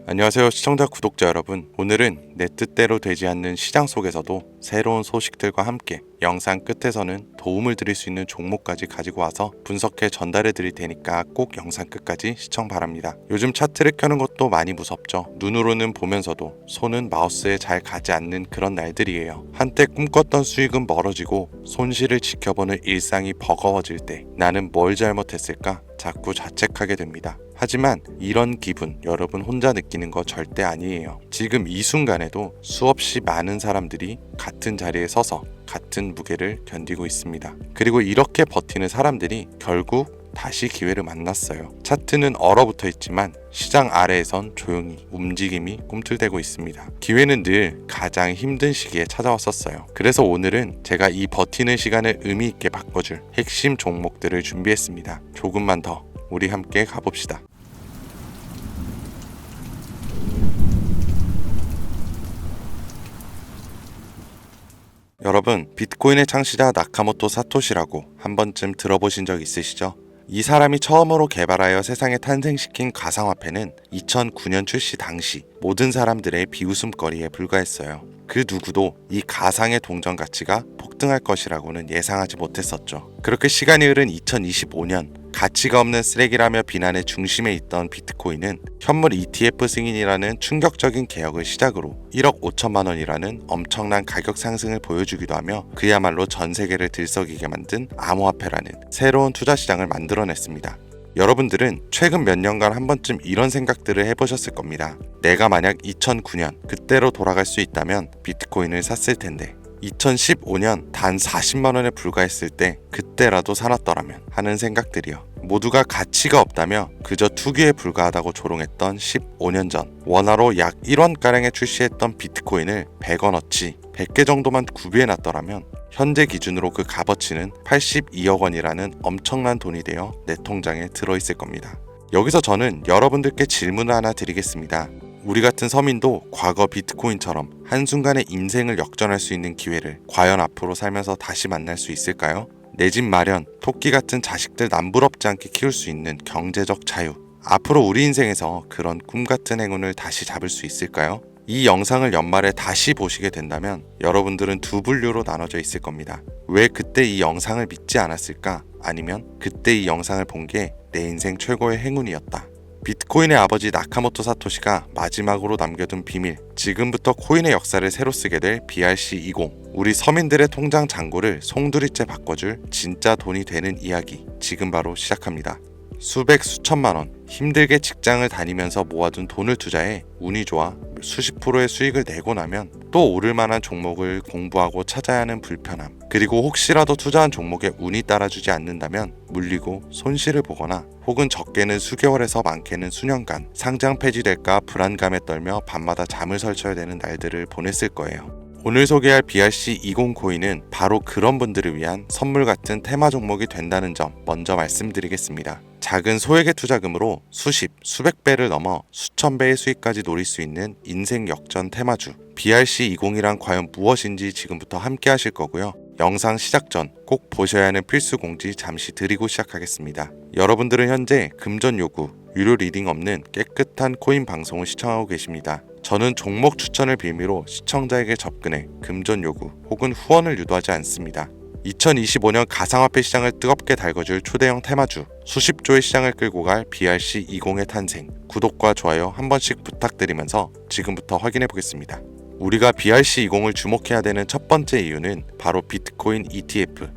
안녕하세요 시청자 구독자 여러분. 오늘은 내 뜻대로 되지 않는 시장 속에서도 새로운 소식들과 함께 영상 끝에서는 도움을 드릴 수 있는 종목까지 가지고 와서 분석해 전달해 드릴 테니까 꼭 영상 끝까지 시청 바랍니다. 요즘 차트를 켜는 것도 많이 무섭죠. 눈으로는 보면서도 손은 마우스에 잘 가지 않는 그런 날들이에요. 한때 꿈꿨던 수익은 멀어지고 손실을 지켜보는 일상이 버거워질 때 나는 뭘 잘못했을까 자꾸 자책하게 됩니다. 하지만 이런 기분 여러분 혼자 느끼는 거 절대 아니에요. 지금 이 순간에도 수없이 많은 사람들이 같은 자리에 서서 같은 무게를 견디고 있습니다. 그리고 이렇게 버티는 사람들이 결국 다시 기회를 만났어요. 차트는 얼어붙어 있지만 시장 아래에선 조용히 움직임이 꿈틀대고 있습니다. 기회는 늘 가장 힘든 시기에 찾아왔었어요. 그래서 오늘은 제가 이 버티는 시간을 의미 있게 바꿔줄 핵심 종목들을 준비했습니다. 조금만 더 우리 함께 가봅시다. 여러분, 비트코인의 창시자 나카모토 사토시라고 한 번쯤 들어보신 적 있으시죠? 이 사람이 처음으로 개발하여 세상에 탄생시킨 가상화폐는 2009년 출시 당시 모든 사람들의 비웃음거리에 불과했어요. 그 누구도 이 가상의 동전 가치가 폭등할 것이라고는 예상하지 못했었죠. 그렇게 시간이 흐른 2025년 가치가 없는 쓰레기라며 비난의 중심에 있던 비트코인은 현물 ETF 승인이라는 충격적인 개혁을 시작으로 1억 5천만 원이라는 엄청난 가격 상승을 보여주기도 하며 그야말로 전 세계를 들썩이게 만든 암호화폐라는 새로운 투자 시장을 만들어냈습니다. 여러분들은 최근 몇 년간 한 번쯤 이런 생각들을 해보셨을 겁니다. 내가 만약 2009년 그때로 돌아갈 수 있다면 비트코인을 샀을 텐데 2015년 단 40만 원에 불과했을 때 그때라도 사놨더라면 하는 생각들이요. 모두가 가치가 없다며 그저 투기에 불과하다고 조롱했던 15년 전 원화로 약 1원가량에 출시했던 비트코인을 100원어치 100개 정도만 구비해놨더라면 현재 기준으로 그 값어치는 82억 원이라는 엄청난 돈이 되어 내 통장에 들어있을 겁니다. 여기서 저는 여러분들께 질문을 하나 드리겠습니다. 우리 같은 서민도 과거 비트코인처럼 한순간에 인생을 역전할 수 있는 기회를 과연 앞으로 살면서 다시 만날 수 있을까요? 내 집 마련, 토끼 같은 자식들 남부럽지 않게 키울 수 있는 경제적 자유. 앞으로 우리 인생에서 그런 꿈 같은 행운을 다시 잡을 수 있을까요? 이 영상을 연말에 다시 보시게 된다면 여러분들은 두 분류로 나눠져 있을 겁니다. 왜 그때 이 영상을 믿지 않았을까? 아니면 그때 이 영상을 본 게 내 인생 최고의 행운이었다. 비트코인의 아버지 나카모토 사토시가 마지막으로 남겨둔 비밀, 지금부터 코인의 역사를 새로 쓰게 될 BRC20, 우리 서민들의 통장 잔고를 송두리째 바꿔줄 진짜 돈이 되는 이야기, 지금 바로 시작합니다. 수백 수천만 원, 힘들게 직장을 다니면서 모아둔 돈을 투자해 운이 좋아 수십 프로의 수익을 내고 나면 또 오를 만한 종목을 공부하고 찾아야 하는 불편함, 그리고 혹시라도 투자한 종목에 운이 따라주지 않는다면 물리고 손실을 보거나 혹은 적게는 수개월에서 많게는 수년간 상장 폐지될까 불안감에 떨며 밤마다 잠을 설쳐야 되는 날들을 보냈을 거예요. 오늘 소개할 BRC20 코인은 바로 그런 분들을 위한 선물 같은 테마 종목이 된다는 점 먼저 말씀드리겠습니다. 작은 소액의 투자금으로 수십, 수백 배를 넘어 수천 배의 수익까지 노릴 수 있는 인생 역전 테마주 BRC20이란 과연 무엇인지 지금부터 함께 하실 거고요. 영상 시작 전 꼭 보셔야 하는 필수 공지 잠시 드리고 시작하겠습니다. 여러분들은 현재 금전 요구, 유료 리딩 없는 깨끗한 코인 방송을 시청하고 계십니다. 저는 종목 추천을 빌미로 시청자에게 접근해 금전 요구 혹은 후원을 유도하지 않습니다. 2025년 가상화폐 시장을 뜨겁게 달궈줄 초대형 테마주, 수십조의 시장을 끌고 갈 BRC20의 탄생, 구독과 좋아요 한 번씩 부탁드리면서 지금부터 확인해 보겠습니다. 우리가 BRC20을 주목해야 되는 첫 번째 이유는 바로 비트코인 ETF.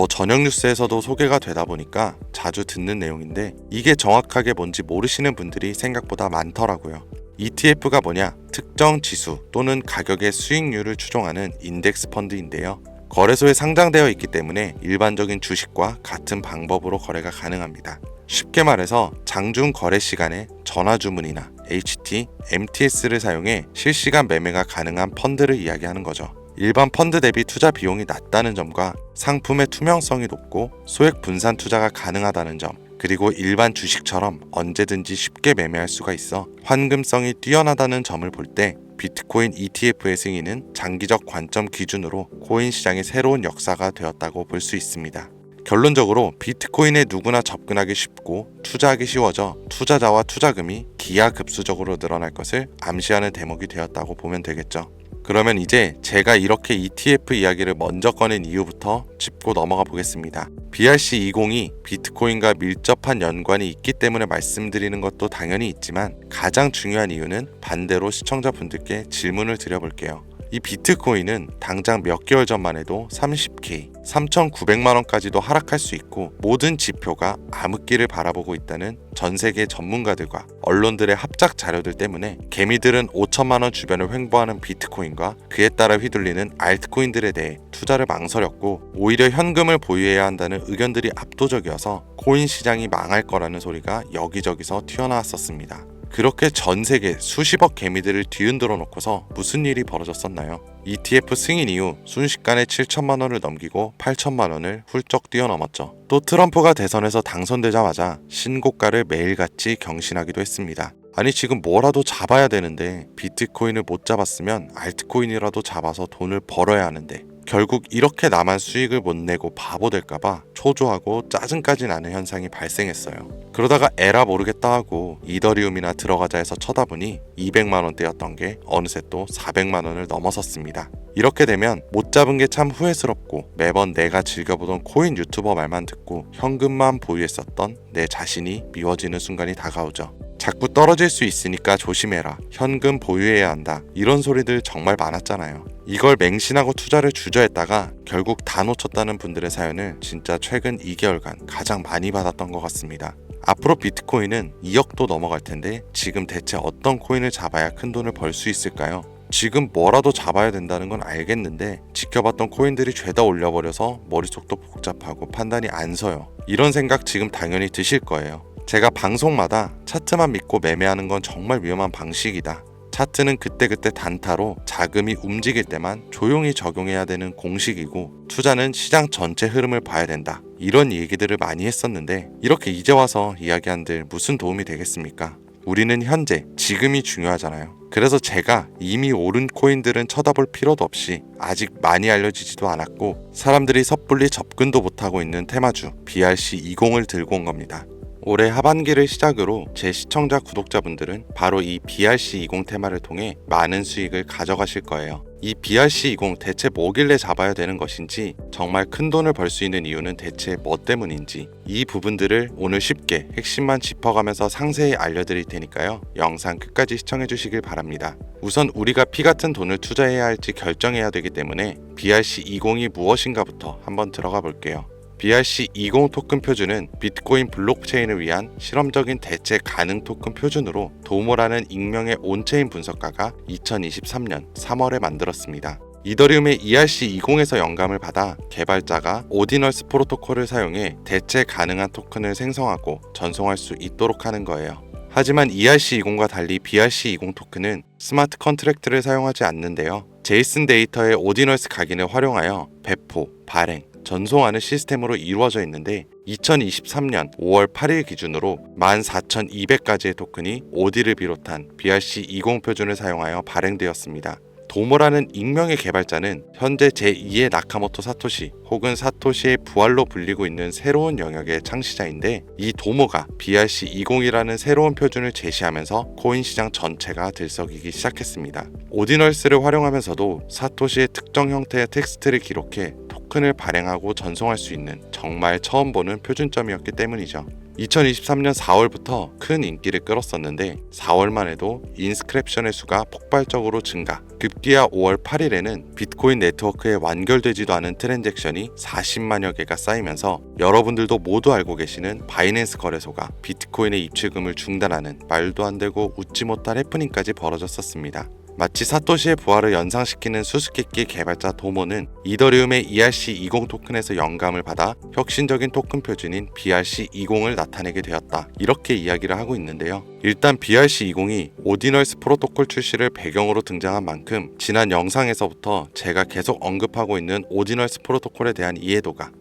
저녁 뉴스에서도 소개가 되다 보니까 자주 듣는 내용인데 이게 정확하게 뭔지 모르시는 분들이 생각보다 많더라고요. ETF가 뭐냐? 특정 지수 또는 가격의 수익률을 추종하는 인덱스 펀드인데요. 거래소에 상장되어 있기 때문에 일반적인 주식과 같은 방법으로 거래가 가능합니다. 쉽게 말해서 장중 거래 시간에 전화 주문이나 HT, MTS를 사용해 실시간 매매가 가능한 펀드를 이야기하는 거죠. 일반 펀드 대비 투자 비용이 낮다는 점과 상품의 투명성이 높고 소액 분산 투자가 가능하다는 점, 그리고 일반 주식처럼 언제든지 쉽게 매매할 수가 있어 환금성이 뛰어나다는 점을 볼 때 비트코인 ETF의 승인은 장기적 관점 기준으로 코인 시장의 새로운 역사가 되었다고 볼 수 있습니다. 결론적으로 비트코인에 누구나 접근하기 쉽고 투자하기 쉬워져 투자자와 투자금이 기하급수적으로 늘어날 것을 암시하는 대목이 되었다고 보면 되겠죠. 그러면 이제 제가 이렇게 ETF 이야기를 먼저 꺼낸 이유부터 짚고 넘어가 보겠습니다. BRC20이 비트코인과 밀접한 연관이 있기 때문에 말씀드리는 것도 당연히 있지만 가장 중요한 이유는 반대로 시청자분들께 질문을 드려볼게요. 이 비트코인은 당장 몇 개월 전만 해도 30K, 3,900만 원까지도 하락할 수 있고 모든 지표가 암흑기를 바라보고 있다는 전 세계 전문가들과 언론들의 합작 자료들 때문에 개미들은 5천만 원 주변을 횡보하는 비트코인과 그에 따라 휘둘리는 알트코인들에 대해 투자를 망설였고 오히려 현금을 보유해야 한다는 의견들이 압도적이어서 코인 시장이 망할 거라는 소리가 여기저기서 튀어나왔었습니다. 그렇게 전 세계 수십억 개미들을 뒤흔들어 놓고서 무슨 일이 벌어졌었나요? ETF 승인 이후 순식간에 7천만 원을 넘기고 8천만 원을 훌쩍 뛰어넘었죠. 또 트럼프가 대선에서 당선되자마자 신고가를 매일같이 경신하기도 했습니다. 아니 지금 뭐라도 잡아야 되는데 비트코인을 못 잡았으면 알트코인이라도 잡아서 돈을 벌어야 하는데 결국 이렇게 나만 수익을 못 내고 바보 될까봐 초조하고 짜증까지 나는 현상이 발생했어요. 그러다가 에라 모르겠다 하고 이더리움이나 들어가자 해서 쳐다보니 200만 원대였던 게 어느새 또 400만 원을 넘어섰습니다. 이렇게 되면 못 잡은 게 참 후회스럽고 매번 내가 즐겨보던 코인 유튜버 말만 듣고 현금만 보유했었던 내 자신이 미워지는 순간이 다가오죠. 자꾸 떨어질 수 있으니까 조심해라. 현금 보유해야 한다. 이런 소리들 정말 많았잖아요. 이걸 맹신하고 투자를 주저했다가 결국 다 놓쳤다는 분들의 사연을 진짜 최근 2개월간 가장 많이 받았던 것 같습니다. 앞으로 비트코인은 2억도 넘어갈 텐데 지금 대체 어떤 코인을 잡아야 큰 돈을 벌 수 있을까요? 지금 뭐라도 잡아야 된다는 건 알겠는데 지켜봤던 코인들이 죄다 올려버려서 머릿속도 복잡하고 판단이 안 서요. 이런 생각 지금 당연히 드실 거예요. 제가 방송마다 차트만 믿고 매매하는 건 정말 위험한 방식이다. 차트는 그때그때 단타로 자금이 움직일 때만 조용히 적용해야 되는 공식이고 투자는 시장 전체 흐름을 봐야 된다. 이런 얘기들을 많이 했었는데 이렇게 이제 와서 이야기한들 무슨 도움이 되겠습니까? 우리는 현재, 지금이 중요하잖아요. 그래서 제가 이미 오른 코인들은 쳐다볼 필요도 없이 아직 많이 알려지지도 않았고 사람들이 섣불리 접근도 못하고 있는 테마주 BRC20을 들고 온 겁니다. 올해 하반기를 시작으로 제 시청자 구독자분들은 바로 이 BRC20 테마를 통해 많은 수익을 가져가실 거예요. 이 BRC20 대체 뭐길래 잡아야 되는 것인지, 정말 큰 돈을 벌 수 있는 이유는 대체 뭐 때문인지, 이 부분들을 오늘 쉽게 핵심만 짚어가면서 상세히 알려드릴 테니까요. 영상 끝까지 시청해 주시길 바랍니다. 우선 우리가 피 같은 돈을 투자해야 할지 결정해야 되기 때문에 BRC20이 무엇인가부터 한번 들어가 볼게요. BRC20 토큰 표준은 비트코인 블록체인을 위한 실험적인 대체 가능 토큰 표준으로 도모라는 익명의 온체인 분석가가 2023년 3월에 만들었습니다. 이더리움의 ERC20에서 영감을 받아 개발자가 오디널스 프로토콜을 사용해 대체 가능한 토큰을 생성하고 전송할 수 있도록 하는 거예요. 하지만 ERC20과 달리 BRC20 토큰은 스마트 컨트랙트를 사용하지 않는데요. 제이슨 데이터의 오디널스 각인을 활용하여 배포, 발행, 전송하는 시스템으로 이루어져 있는데 2023년 5월 8일 기준으로 14,200가지의 토큰이 오디를 비롯한 BRC20 표준을 사용하여 발행되었습니다. 도모라는 익명의 개발자는 현재 제2의 나카모토 사토시 혹은 사토시의 부활로 불리고 있는 새로운 영역의 창시자인데, 이 도모가 BRC20이라는 새로운 표준을 제시하면서 코인 시장 전체가 들썩이기 시작했습니다. 오디널스를 활용하면서도 사토시의 특정 형태의 텍스트를 기록해 토큰을 발행하고 전송할 수 있는 정말 처음 보는 표준점이었기 때문이죠. 2023년 4월부터 큰 인기를 끌었었는데 4월만 해도 인스크랩션의 수가 폭발적으로 증가, 급기야 5월 8일에는 비트코인 네트워크에 완결되지도 않은 트랜잭션이 40만여 개가 쌓이면서 여러분들도 모두 알고 계시는 바이낸스 거래소가 비트코인의 입출금을 중단하는 말도 안 되고 웃지 못할 해프닝까지 벌어졌었습니다. 마치 사토시의 부활을 연상시키는 수수께끼 개발자 도모는 이더리움의 ERC20 토큰에서 영감을 받아 혁신적인 토큰 표준인 BRC20을 나타내게 되었다. 이렇게 이야기를 하고 있는데요. 일단 BRC20이 오디널스 프로토콜 출시를 배경으로 등장한 만큼 지난 영상에서부터 제가 계속 언급하고 있는 오디널스 프로토콜에 대한 이해도가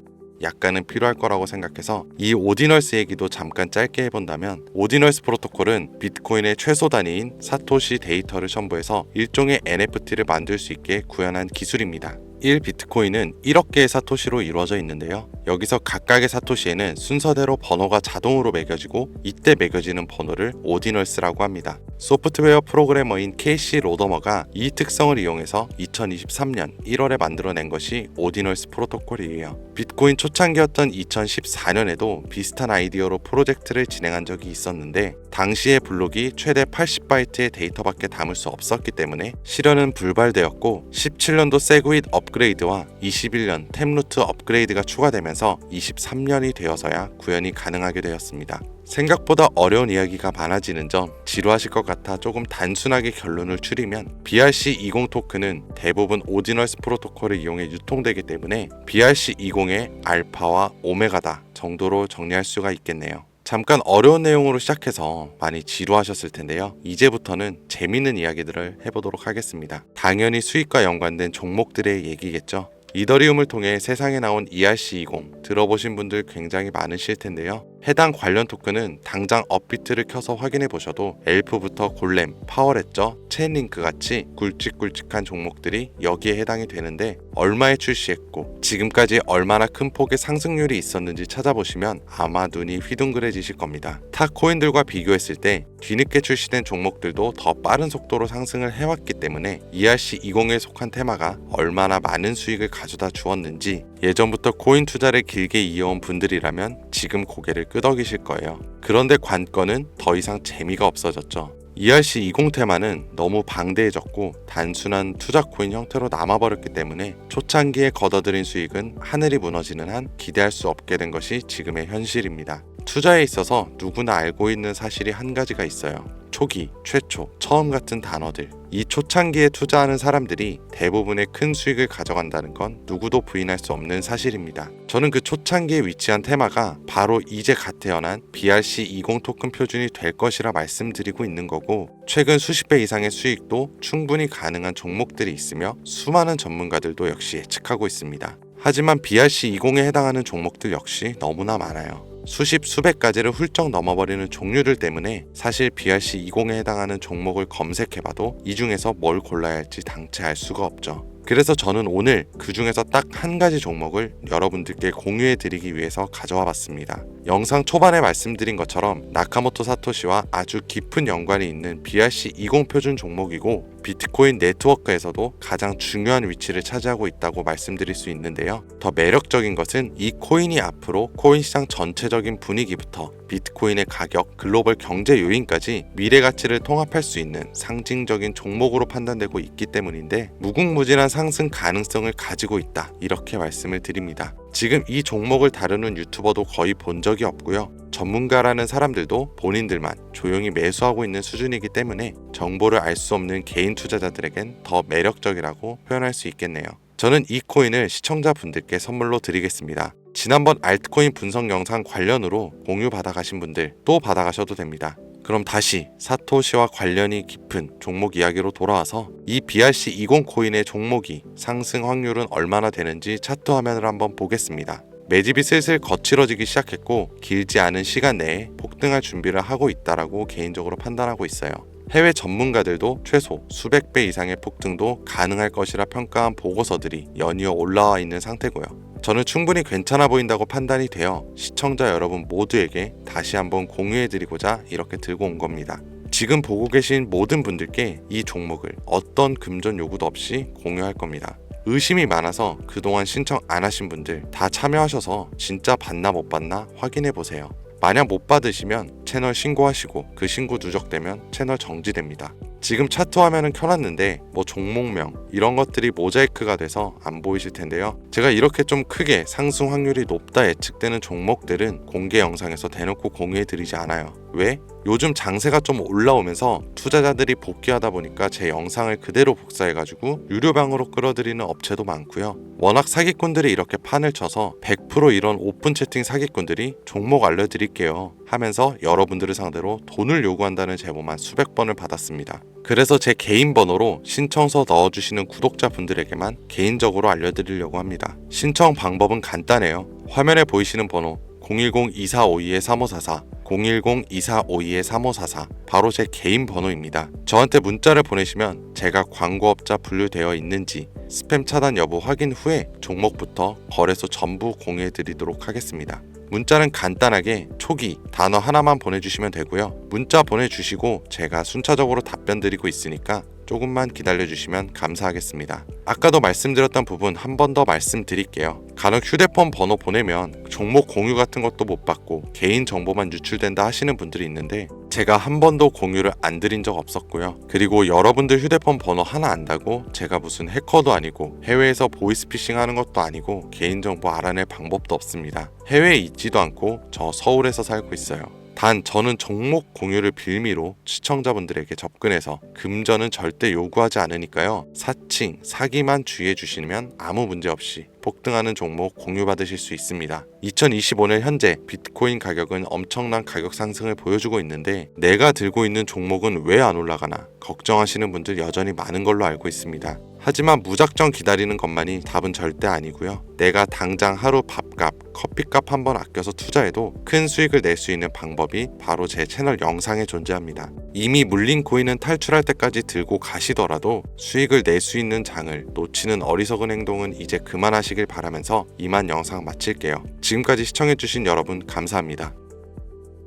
약간은 필요할 거라고 생각해서 이 오디널스 얘기도 잠깐 짧게 해본다면, 오디널스 프로토콜은 비트코인의 최소 단위인 사토시 데이터를 첨부해서 일종의 NFT를 만들 수 있게 구현한 기술입니다. 1비트코인은 1억 개의 사토시로 이루어져 있는데요. 여기서 각각의 사토시에는 순서대로 번호가 자동으로 매겨지고 이때 매겨지는 번호를 오디널스라고 합니다. 소프트웨어 프로그래머인 케이시 로더머가 이 특성을 이용해서 2023년 1월에 만들어낸 것이 오디널스 프로토콜이에요. 비트코인 초창기였던 2014년에도 비슷한 아이디어로 프로젝트를 진행한 적이 있었는데 당시의 블록이 최대 80바이트의 데이터밖에 담을 수 없었기 때문에 실현은 불발되었고 17년도 세그윗 업그레이드와 21년 템루트 업그레이드가 추가되면서 23년이 되어서야 구현이 가능하게 되었습니다. 생각보다 어려운 이야기가 많아지는 점 지루하실 것 같아 조금 단순하게 결론을 추리면 BRC20 토큰은 대부분 오디널스 프로토콜을 이용해 유통되기 때문에 BRC20의 알파와 오메가다 정도로 정리할 수가 있겠네요. 잠깐 어려운 내용으로 시작해서 많이 지루하셨을 텐데요. 이제부터는 재밌는 이야기들을 해보도록 하겠습니다. 당연히 수익과 연관된 종목들의 얘기겠죠. 이더리움을 통해 세상에 나온 ERC20 들어보신 분들 굉장히 많으실 텐데요. 해당 관련 토큰은 당장 업비트를 켜서 확인해 보셔도 엘프부터 골렘, 파워레저, 체인링크 같이 굵직굵직한 종목들이 여기에 해당이 되는데 얼마에 출시했고 지금까지 얼마나 큰 폭의 상승률이 있었는지 찾아보시면 아마 눈이 휘둥그레지실 겁니다. 타 코인들과 비교했을 때 뒤늦게 출시된 종목들도 더 빠른 속도로 상승을 해왔기 때문에 ERC20에 속한 테마가 얼마나 많은 수익을 가져다 주었는지 예전부터 코인 투자를 길게 이어온 분들이라면 지금 고개를 끄덕이실 거예요. 그런데 관건은 더 이상 재미가 없어졌죠. ERC20 테마는 너무 방대해졌고 단순한 투자 코인 형태로 남아버렸기 때문에 초창기에 걷어들인 수익은 하늘이 무너지는 한 기대할 수 없게 된 것이 지금의 현실입니다. 투자에 있어서 누구나 알고 있는 사실이 한 가지가 있어요. 초기, 최초, 처음 같은 단어들. 이 초창기에 투자하는 사람들이 대부분의 큰 수익을 가져간다는 건 누구도 부인할 수 없는 사실입니다. 저는 그 초창기에 위치한 테마가 바로 이제 갓 태어난 BRC20 토큰 표준이 될 것이라 말씀드리고 있는 거고 최근 수십 배 이상의 수익도 충분히 가능한 종목들이 있으며 수많은 전문가들도 역시 예측하고 있습니다. 하지만 BRC20에 해당하는 종목들 역시 너무나 많아요. 수십 수백 가지를 훌쩍 넘어버리는 종류들 때문에 사실 BRC20에 해당하는 종목을 검색해봐도 이 중에서 뭘 골라야 할지 당체 알 수가 없죠. 그래서 저는 오늘 그 중에서 딱 한 가지 종목을 여러분들께 공유해 드리기 위해서 가져와 봤습니다. 영상 초반에 말씀드린 것처럼 나카모토 사토시와 아주 깊은 연관이 있는 BRC20 표준 종목이고 비트코인 네트워크에서도 가장 중요한 위치를 차지하고 있다고 말씀드릴 수 있는데요. 더 매력적인 것은 이 코인이 앞으로 코인 시장 전체적인 분위기부터 비트코인의 가격, 글로벌 경제 요인까지 미래 가치를 통합할 수 있는 상징적인 종목으로 판단되고 있기 때문인데 무궁무진한 상승 가능성을 가지고 있다. 이렇게 말씀을 드립니다. 지금 이 종목을 다루는 유튜버도 거의 본 적이 없고요. 전문가라는 사람들도 본인들만 조용히 매수하고 있는 수준이기 때문에 정보를 알 수 없는 개인 투자자들에겐 더 매력적이라고 표현할 수 있겠네요. 저는 이 코인을 시청자분들께 선물로 드리겠습니다. 지난번 알트코인 분석 영상 관련으로 공유 받아가신 분들 또 받아가셔도 됩니다. 그럼 다시 사토시와 관련이 깊은 종목 이야기로 돌아와서 이 BRC20 코인의 종목이 상승 확률은 얼마나 되는지 차트 화면을 한번 보겠습니다. 매집이 슬슬 거칠어지기 시작했고 길지 않은 시간 내에 폭등할 준비를 하고 있다라고 개인적으로 판단하고 있어요. 해외 전문가들도 최소 수백 배 이상의 폭등도 가능할 것이라 평가한 보고서들이 연이어 올라와 있는 상태고요. 저는 충분히 괜찮아 보인다고 판단이 되어 시청자 여러분 모두에게 다시 한번 공유해드리고자 이렇게 들고 온 겁니다. 지금 보고 계신 모든 분들께 이 종목을 어떤 금전 요구도 없이 공유할 겁니다. 의심이 많아서 그동안 신청 안 하신 분들 다 참여하셔서 진짜 받나 못 받나 확인해 보세요. 만약 못 받으시면 채널 신고하시고 그 신고 누적되면 채널 정지됩니다. 지금 차트 화면은 켜놨는데 뭐 종목명 이런 것들이 모자이크가 돼서 안 보이실 텐데요. 제가 이렇게 좀 크게 상승 확률이 높다 예측되는 종목들은 공개 영상에서 대놓고 공유해드리지 않아요. 왜? 요즘 장세가 좀 올라오면서 투자자들이 복귀하다 보니까 제 영상을 그대로 복사해가지고 유료방으로 끌어들이는 업체도 많고요. 워낙 사기꾼들이 이렇게 판을 쳐서 100% 이런 오픈 채팅 사기꾼들이 종목 알려드릴게요 하면서 여러분들을 상대로 돈을 요구한다는 제보만 수백 번을 받았습니다. 그래서 제 개인 번호로 신청서 넣어주시는 구독자분들에게만 개인적으로 알려드리려고 합니다. 신청 방법은 간단해요. 화면에 보이시는 번호 010-2452-3544 010-2452-3544 바로 제 개인 번호입니다. 저한테 문자를 보내시면 제가 광고업자 분류되어 있는지 스팸 차단 여부 확인 후에 종목부터 거래소 전부 공유해드리도록 하겠습니다. 문자는 간단하게 초기 단어 하나만 보내주시면 되고요. 문자 보내주시고 제가 순차적으로 답변 드리고 있으니까 조금만 기다려주시면 감사하겠습니다. 아까도 말씀드렸던 부분 한 번 더 말씀드릴게요. 간혹 휴대폰 번호 보내면 종목 공유 같은 것도 못 받고 개인 정보만 유출된다 하시는 분들이 있는데 제가 한 번도 공유를 안 드린 적 없었고요. 그리고 여러분들 휴대폰 번호 하나 안다고 제가 무슨 해커도 아니고 해외에서 보이스피싱 하는 것도 아니고 개인정보 알아낼 방법도 없습니다. 해외에 있지도 않고 저 서울에서 살고 있어요. 단 저는 종목 공유를 빌미로 시청자분들에게 접근해서 금전은 절대 요구하지 않으니까요. 사칭, 사기만 주의해 주시면 아무 문제 없이 폭등하는 종목 공유받으실 수 있습니다. 2025년 현재 비트코인 가격은 엄청난 가격 상승을 보여주고 있는데 내가 들고 있는 종목은 왜 안 올라가나 걱정하시는 분들 여전히 많은 걸로 알고 있습니다. 하지만 무작정 기다리는 것만이 답은 절대 아니고요. 내가 당장 하루 밥값, 커피값 한번 아껴서 투자해도 큰 수익을 낼 수 있는 방법이 바로 제 채널 영상에 존재합니다. 이미 물린 코인은 탈출할 때까지 들고 가시더라도 수익을 낼 수 있는 장을 놓치는 어리석은 행동은 이제 그만하시길 바라면서 이만 영상 마칠게요. 지금까지 시청해주신 여러분 감사합니다.